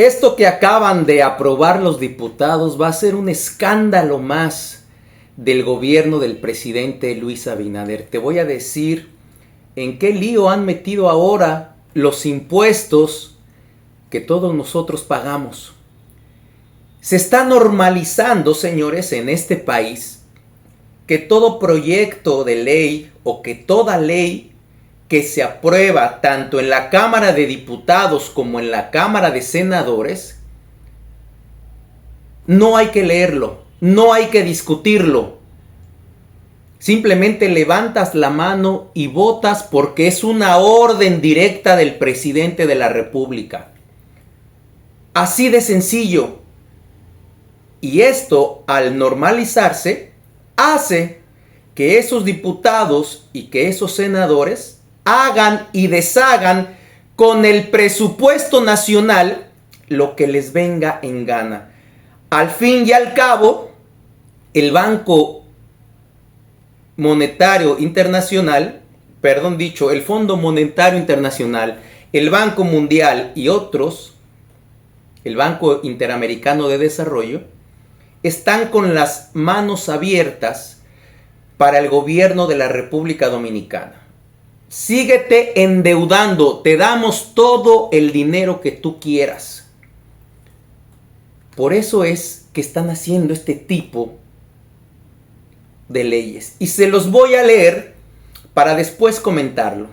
Esto que acaban de aprobar los diputados va a ser un escándalo más del gobierno del presidente Luis Abinader. Te voy a decir en qué lío han metido ahora los impuestos que todos nosotros pagamos. Se está normalizando, señores, en este país que todo proyecto de ley o que toda ley que se aprueba tanto en la Cámara de Diputados como en la Cámara de Senadores, no hay que leerlo, no hay que discutirlo. Simplemente levantas la mano y votas porque es una orden directa del presidente de la República. Así de sencillo. Y esto, al normalizarse, hace que esos diputados y que esos senadores hagan y deshagan con el presupuesto nacional lo que les venga en gana. Al fin y al cabo, el Banco Monetario Internacional, el Fondo Monetario Internacional, el Banco Mundial y otros, el Banco Interamericano de Desarrollo, están con las manos abiertas para el gobierno de la República Dominicana. Síguete endeudando, te damos todo el dinero que tú quieras. Por eso es que están haciendo este tipo de leyes. Y se los voy a leer para después comentarlo.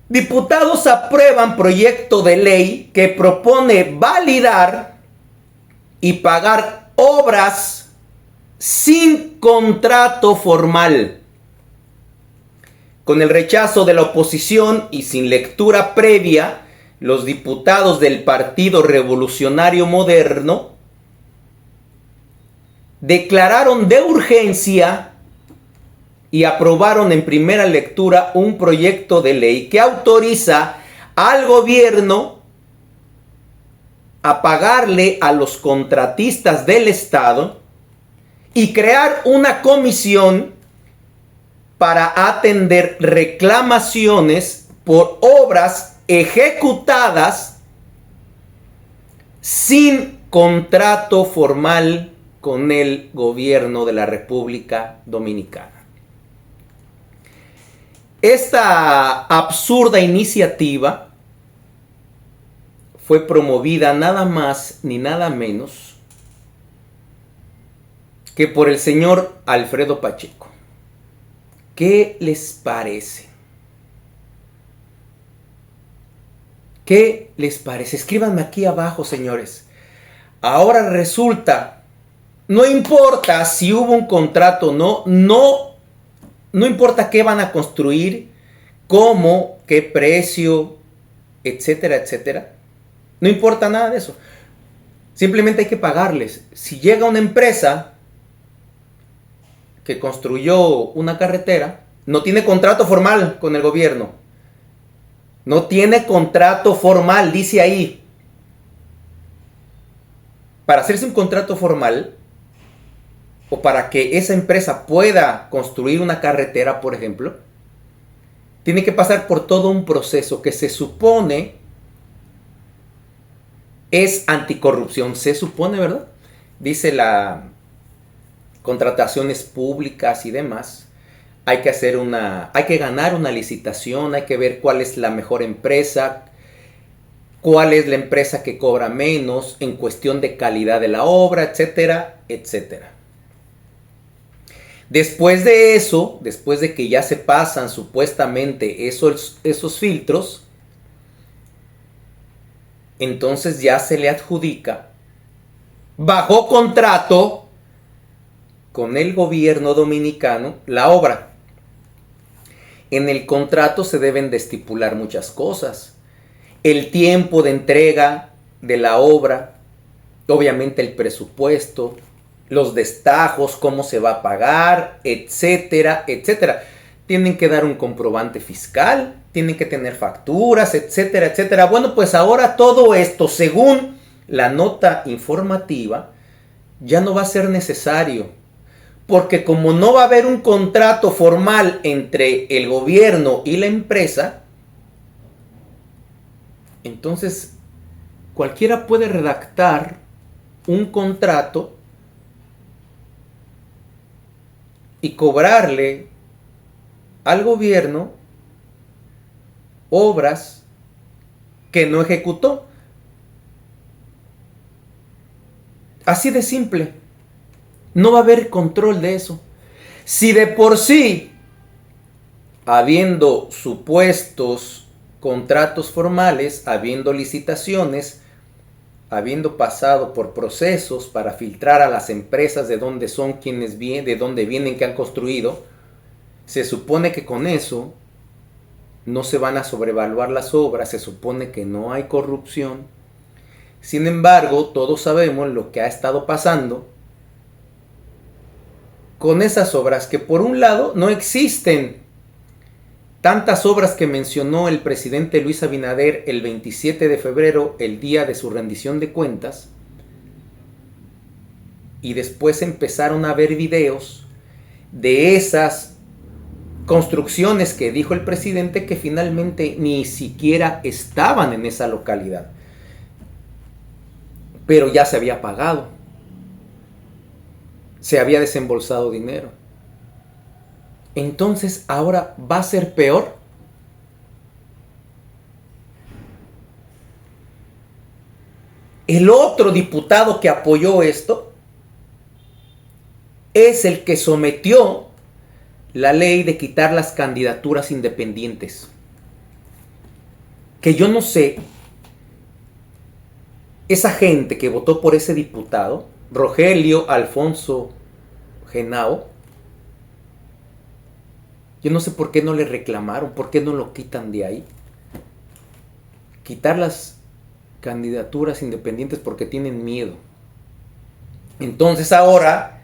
Diputados aprueban proyecto de ley que propone validar y pagar obras sin contrato formal. Con el rechazo de la oposición y sin lectura previa, los diputados del Partido Revolucionario Moderno declararon de urgencia y aprobaron en primera lectura un proyecto de ley que autoriza al gobierno a pagarle a los contratistas del Estado y crear una comisión para atender reclamaciones por obras ejecutadas sin contrato formal con el gobierno de la República Dominicana. Esta absurda iniciativa fue promovida nada más ni nada menos que por el señor Alfredo Pacheco. ¿Qué les parece? ¿Qué les parece? Escríbanme aquí abajo, señores. Ahora resulta, no importa si hubo un contrato o no importa qué van a construir, cómo, qué precio, etcétera, etcétera. No importa nada de eso. Simplemente hay que pagarles. Si llega una empresa que construyó una carretera, no tiene contrato formal con el gobierno. No tiene contrato formal, dice ahí. Para hacerse un contrato formal, o para que esa empresa pueda construir una carretera, por ejemplo, tiene que pasar por todo un proceso que se supone es anticorrupción. Se supone, ¿verdad? Dice la contrataciones públicas y demás, hay que ganar una licitación, hay que ver cuál es la mejor empresa, cuál es la empresa que cobra menos en cuestión de calidad de la obra, etcétera, etcétera. Después de eso, después de que ya se pasan supuestamente esos filtros, entonces ya se le adjudica bajo contrato con el gobierno dominicano la obra. En el contrato se deben de estipular muchas cosas. El tiempo de entrega de la obra, obviamente el presupuesto, los destajos, cómo se va a pagar, etcétera, etcétera. Tienen que dar un comprobante fiscal, tienen que tener facturas, etcétera, etcétera. Bueno, pues ahora todo esto, según la nota informativa, ya no va a ser necesario. Porque como no va a haber un contrato formal entre el gobierno y la empresa, entonces cualquiera puede redactar un contrato y cobrarle al gobierno obras que no ejecutó. Así de simple. No va a haber control de eso. Si de por sí, habiendo supuestos contratos formales, habiendo licitaciones, habiendo pasado por procesos para filtrar a las empresas de dónde son, quienes vienen, de dónde vienen, que han construido, se supone que con eso no se van a sobrevaluar las obras, se supone que no hay corrupción. Sin embargo, todos sabemos lo que ha estado pasando con esas obras, que por un lado no existen tantas obras que mencionó el presidente Luis Abinader el 27 de febrero, el día de su rendición de cuentas, y después empezaron a ver videos de esas construcciones que dijo el presidente que finalmente ni siquiera estaban en esa localidad, pero ya se había pagado, se había desembolsado dinero. Entonces, ¿ahora va a ser peor? El otro diputado que apoyó esto es el que sometió la ley de quitar las candidaturas independientes. Que yo no sé, esa gente que votó por ese diputado, Rogelio Alfonso Henao, yo no sé por qué no le reclamaron, por qué no lo quitan de ahí. Quitar las candidaturas independientes porque tienen miedo. Entonces ahora,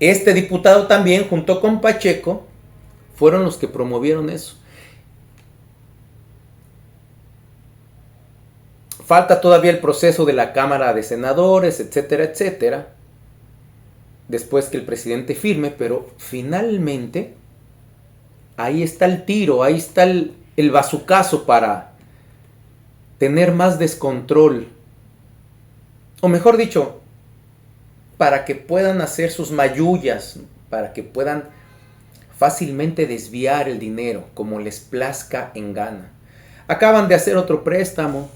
este diputado también, junto con Pacheco, fueron los que promovieron eso. Falta todavía el proceso de la Cámara de Senadores, etcétera, etcétera, después que el presidente firme, pero finalmente ahí está el tiro, ahí está el bazucazo para tener más descontrol. O mejor dicho, para que puedan hacer sus mayullas, para que puedan fácilmente desviar el dinero como les plazca en gana. Acaban de hacer otro préstamo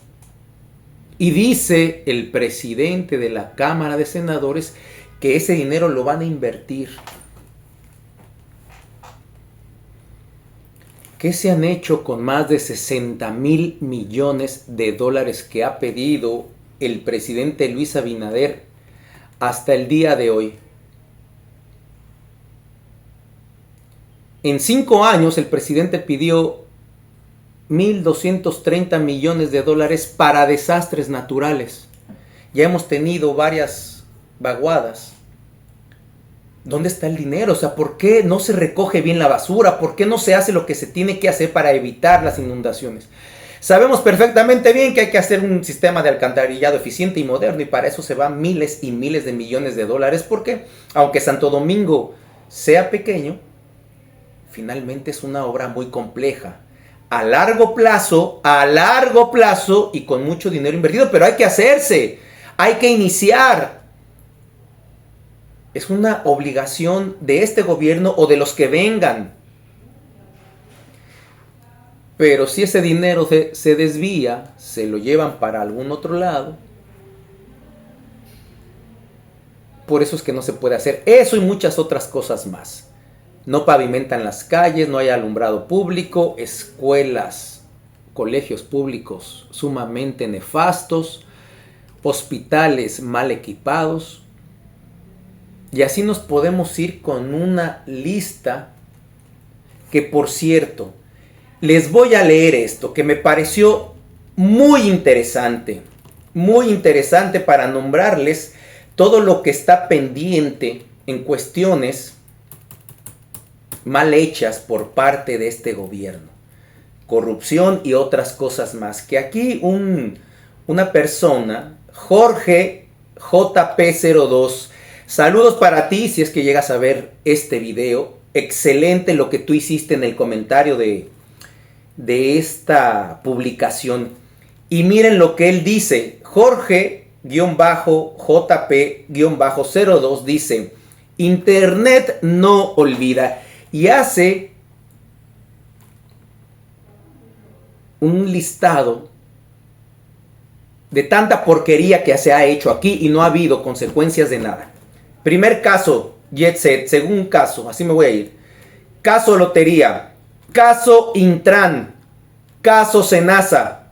y dice el presidente de la Cámara de Senadores que ese dinero lo van a invertir. ¿Qué se han hecho con más de 60,000 millones de dólares que ha pedido el presidente Luis Abinader hasta el día de hoy? En 5 años el presidente pidió 1,230 millones de dólares para desastres naturales. Ya hemos tenido varias vaguadas. ¿Dónde está el dinero? O sea, ¿por qué no se recoge bien la basura? ¿Por qué no se hace lo que se tiene que hacer para evitar las inundaciones? Sabemos perfectamente bien que hay que hacer un sistema de alcantarillado eficiente y moderno, y para eso se van miles y miles de millones de dólares, porque aunque Santo Domingo sea pequeño, finalmente es una obra muy compleja, a largo plazo y con mucho dinero invertido, pero hay que hacerse, hay que iniciar. Es una obligación de este gobierno o de los que vengan. Pero si ese dinero se desvía, se lo llevan para algún otro lado. Por eso es que no se puede hacer eso y muchas otras cosas más. No pavimentan las calles, no hay alumbrado público, escuelas, colegios públicos sumamente nefastos, hospitales mal equipados. Y así nos podemos ir con una lista que, por cierto, les voy a leer esto, que me pareció muy interesante para nombrarles todo lo que está pendiente en cuestiones mal hechas por parte de este gobierno. Corrupción y otras cosas más. Que aquí una persona, Jorge JP02, saludos para ti si es que llegas a ver este video. Excelente lo que tú hiciste en el comentario de esta publicación. Y miren lo que él dice. Jorge-JP-02 dice: Internet no olvida. Y hace un listado de tanta porquería que se ha hecho aquí y no ha habido consecuencias de nada. Primer caso, Jet Set, segundo caso, así me voy a ir. Caso Lotería, caso Intran, caso Senasa,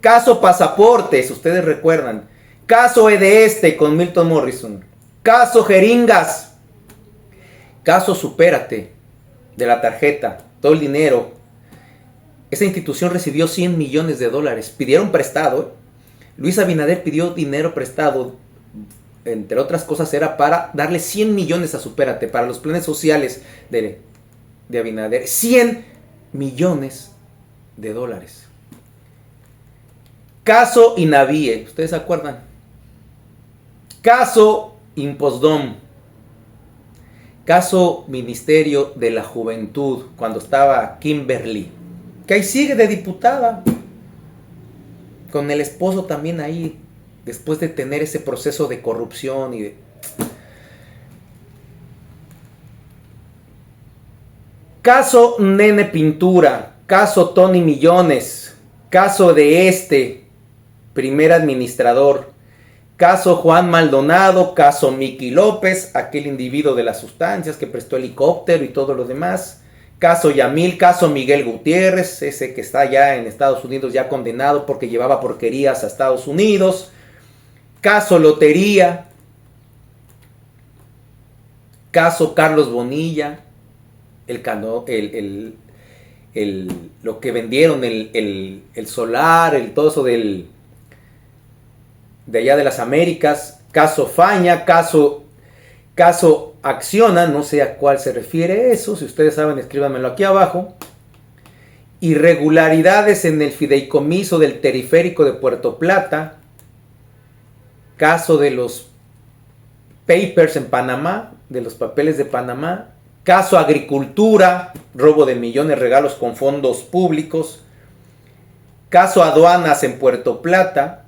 caso Pasaportes, ustedes recuerdan, caso Edeeste con Milton Morrison, caso Jeringas, caso Supérate de la tarjeta, todo el dinero. Esa institución recibió $100 millones. Pidieron prestado. Luis Abinader pidió dinero prestado. Entre otras cosas era para darle 100 millones a Supérate, para los planes sociales de Abinader. $100 millones. Caso Inavie, ¿ustedes se acuerdan? Caso Impostdom. Caso Ministerio de la Juventud, cuando estaba Kimberly, que ahí sigue de diputada, con el esposo también ahí, después de tener ese proceso de corrupción y de... Caso Nene Pintura, caso Tony Millones, caso de primer administrador, caso Juan Maldonado, caso Miki López, aquel individuo de las sustancias que prestó helicóptero y todo lo demás, caso Yamil, caso Miguel Gutiérrez, ese que está ya en Estados Unidos ya condenado porque llevaba porquerías a Estados Unidos, caso Lotería, caso Carlos Bonilla, lo que vendieron, el solar, todo eso de allá de las Américas, caso Faña, caso Acciona, no sé a cuál se refiere eso, si ustedes saben escríbanmelo aquí abajo. Irregularidades en el fideicomiso del periférico de Puerto Plata, caso de los papers en Panamá, de los papeles de Panamá, caso Agricultura, robo de millones, regalos con fondos públicos, caso Aduanas en Puerto Plata,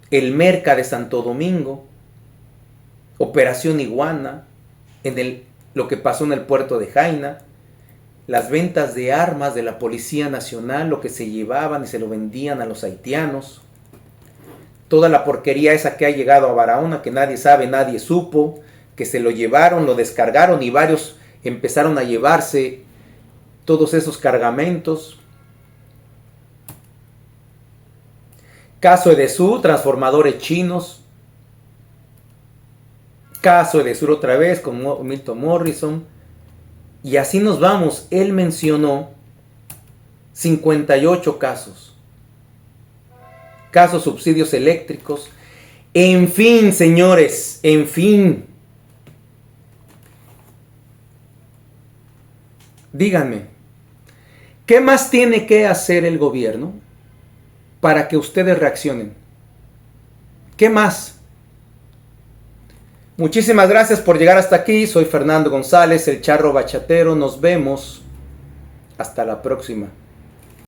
el Merca de Santo Domingo, Operación Iguana, lo que pasó en el puerto de Jaina, las ventas de armas de la Policía Nacional, lo que se llevaban y se lo vendían a los haitianos, toda la porquería esa que ha llegado a Barahona, que nadie sabe, nadie supo, que se lo llevaron, lo descargaron y varios empezaron a llevarse todos esos cargamentos. Caso Edesur, transformadores chinos. Caso Edesur otra vez con Milton Morrison. Y así nos vamos. Él mencionó 58 casos. Casos subsidios eléctricos. En fin, señores, en fin. Díganme, ¿qué más tiene que hacer el gobierno para que ustedes reaccionen? ¿Qué más? Muchísimas gracias por llegar hasta aquí. Soy Fernando González, el Charro Bachatero. Nos vemos. Hasta la próxima.